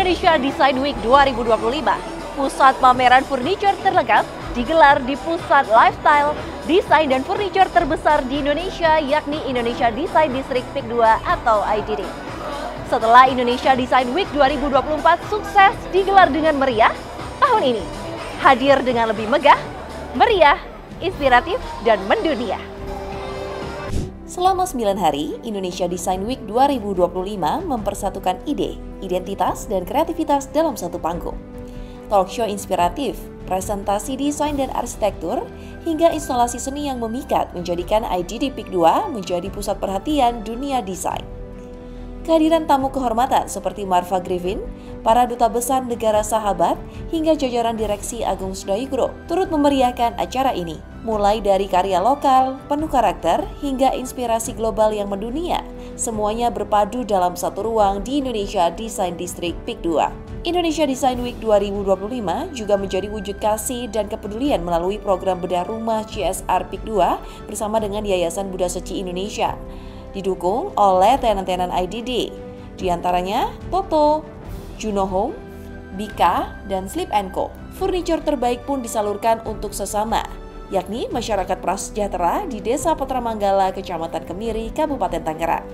Indonesia Design Week 2025, pusat pameran furniture terlengkap digelar di pusat lifestyle, desain dan furniture terbesar di Indonesia, yakni Indonesia Design District Peak 2 atau IDD. Setelah Indonesia Design Week 2024 sukses digelar dengan meriah, tahun ini hadir dengan lebih megah, meriah, inspiratif, dan mendunia. Selama 9 hari, Indonesia Design Week 2025 mempersatukan ide, identitas, dan kreativitas dalam satu panggung. Talk show inspiratif, presentasi desain dan arsitektur, hingga instalasi seni yang memikat menjadikan IDD Peak 2 menjadi pusat perhatian dunia desain. Kehadiran tamu kehormatan seperti Marva Griffin, para duta besar negara sahabat, hingga jajaran direksi Agung Sedayu Group turut memeriahkan acara ini. Mulai dari karya lokal, penuh karakter, hingga inspirasi global yang mendunia, semuanya berpadu dalam satu ruang di Indonesia Design District Peak 2. Indonesia Design Week 2025 juga menjadi wujud kasih dan kepedulian melalui program bedah rumah CSR Peak 2 bersama dengan Yayasan Buddha Seci Indonesia, didukung oleh tenan-tenan IDD, diantaranya Toto, Juno Home, Bika, dan Sleep & Co. Furniture terbaik pun disalurkan untuk sesama, yakni masyarakat prasejahtera di Desa Petramanggala, Kecamatan Kemiri, Kabupaten Tangerang.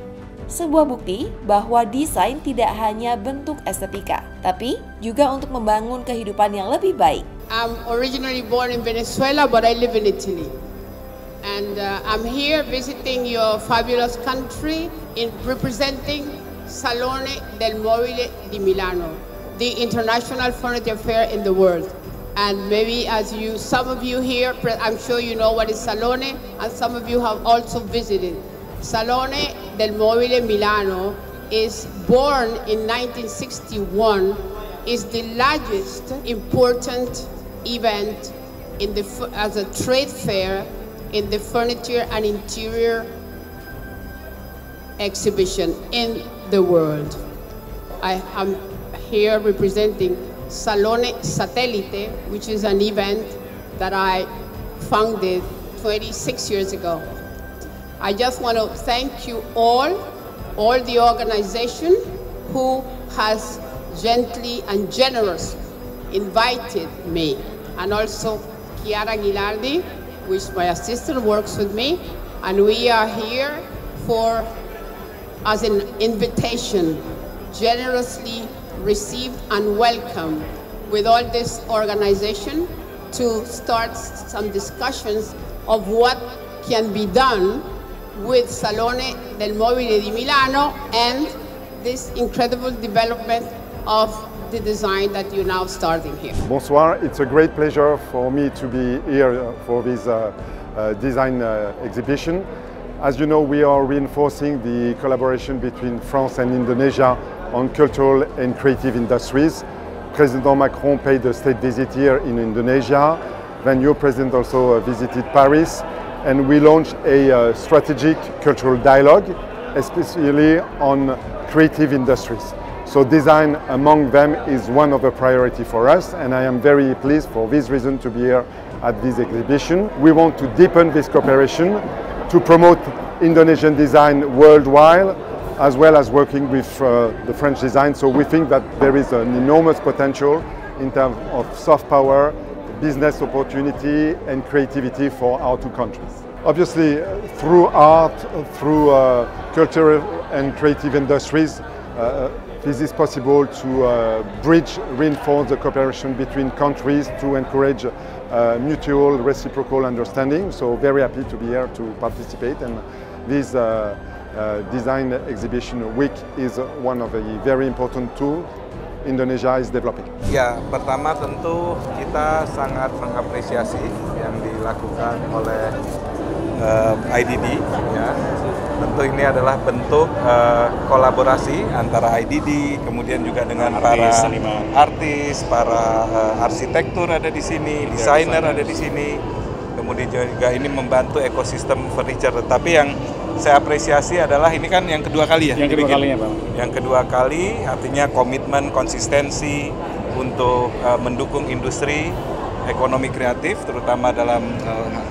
Sebuah bukti bahwa desain tidak hanya bentuk estetika, tapi juga untuk membangun kehidupan yang lebih baik. I'm originally born in Venezuela, but I live in Italy. And I'm here visiting your fabulous country in representing Salone del Mobile di Milano, the international furniture fair in the world. And maybe some of you here, I'm sure you know what is Salone, and some of you have also visited. Salone del Mobile Milano is born in 1961, is the largest important event as a trade fair in the furniture and interior exhibition in the world. I am here representing Salone Satellite, which is an event that I founded 26 years ago. I just want to thank you all the organization who has gently and generously invited me, and also Chiara Ghilardi, which my assistant works with me, and we are here as an invitation, generously received and welcomed with all this organization to start some discussions of what can be done with Salone del Mobile di Milano and this incredible development of the design that you're now starting here. Bonsoir, it's a great pleasure for me to be here for this design exhibition. As you know, we are reinforcing the collaboration between France and Indonesia on cultural and creative industries. President Macron paid a state visit here in Indonesia. Then your president also visited Paris, and we launched a strategic cultural dialogue, especially on creative industries. So design among them is one of the priority for us, and I am very pleased for this reason to be here at this exhibition. We want to deepen this cooperation to promote Indonesian design worldwide, as well as working with the French design. So we think that there is an enormous potential in terms of soft power, business opportunity and creativity for our two countries. Obviously, through art, through cultural and creative industries, this is possible to reinforce the cooperation between countries to encourage mutual reciprocal understanding. So very happy to be here to participate, and this design exhibition week is one of the very important tools Indonesia is developing. Ya, pertama tentu kita sangat mengapresiasi yang dilakukan oleh IDD. Ya. Tentu ini adalah bentuk kolaborasi antara IDD, kemudian juga dengan para artis, para arsitektur ada di sini, desainer ada di sini, kemudian juga ini membantu ekosistem furniture. Tapi yang saya apresiasi adalah ini kan yang kedua kali ya? Yang kedua kalinya, Pak. Yang kedua kali, artinya komitmen, konsistensi untuk mendukung industri ekonomi kreatif, terutama dalam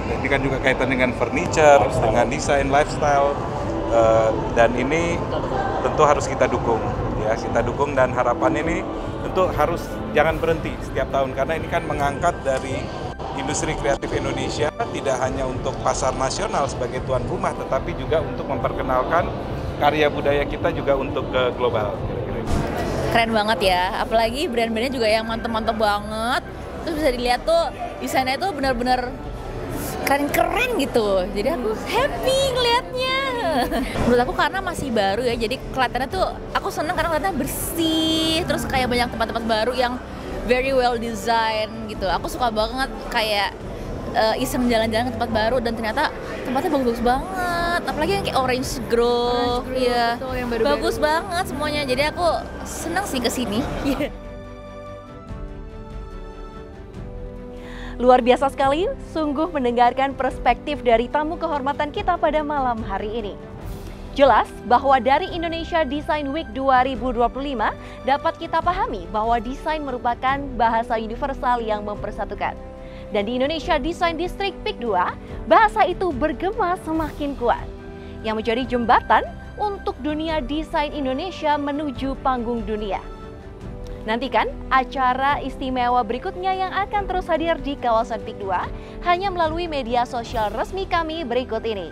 ini kan juga kaitan dengan furniture, dengan desain, lifestyle, dan ini tentu harus kita dukung, ya kita dukung, dan harapan ini tentu harus jangan berhenti setiap tahun karena ini kan mengangkat dari industri kreatif Indonesia tidak hanya untuk pasar nasional sebagai tuan rumah tetapi juga untuk memperkenalkan karya budaya kita juga untuk ke global. Keren banget ya, apalagi brand-brandnya juga yang mantep-mantep banget. Terus bisa dilihat tuh desainnya tuh benar-benar keren-keren gitu. Jadi aku happy ngelihatnya. Menurut aku karena masih baru ya, jadi kelihatannya tuh aku seneng karena kelihatannya bersih. Terus kayak banyak tempat-tempat baru yang very well design gitu. Aku suka banget kayak iseng jalan-jalan ke tempat baru dan ternyata tempatnya bagus banget. Apalagi yang kayak Orange Grove ya, yang bagus banget semuanya. Jadi aku senang sih kesini. Luar biasa sekali, sungguh mendengarkan perspektif dari tamu kehormatan kita pada malam hari ini. Jelas bahwa dari Indonesia Design Week 2025 dapat kita pahami bahwa desain merupakan bahasa universal yang mempersatukan. Dan di Indonesia Design District Peak 2, bahasa itu bergema semakin kuat, yang menjadi jembatan untuk dunia desain Indonesia menuju panggung dunia. Nantikan acara istimewa berikutnya yang akan terus hadir di kawasan Peak 2 hanya melalui media sosial resmi kami berikut ini.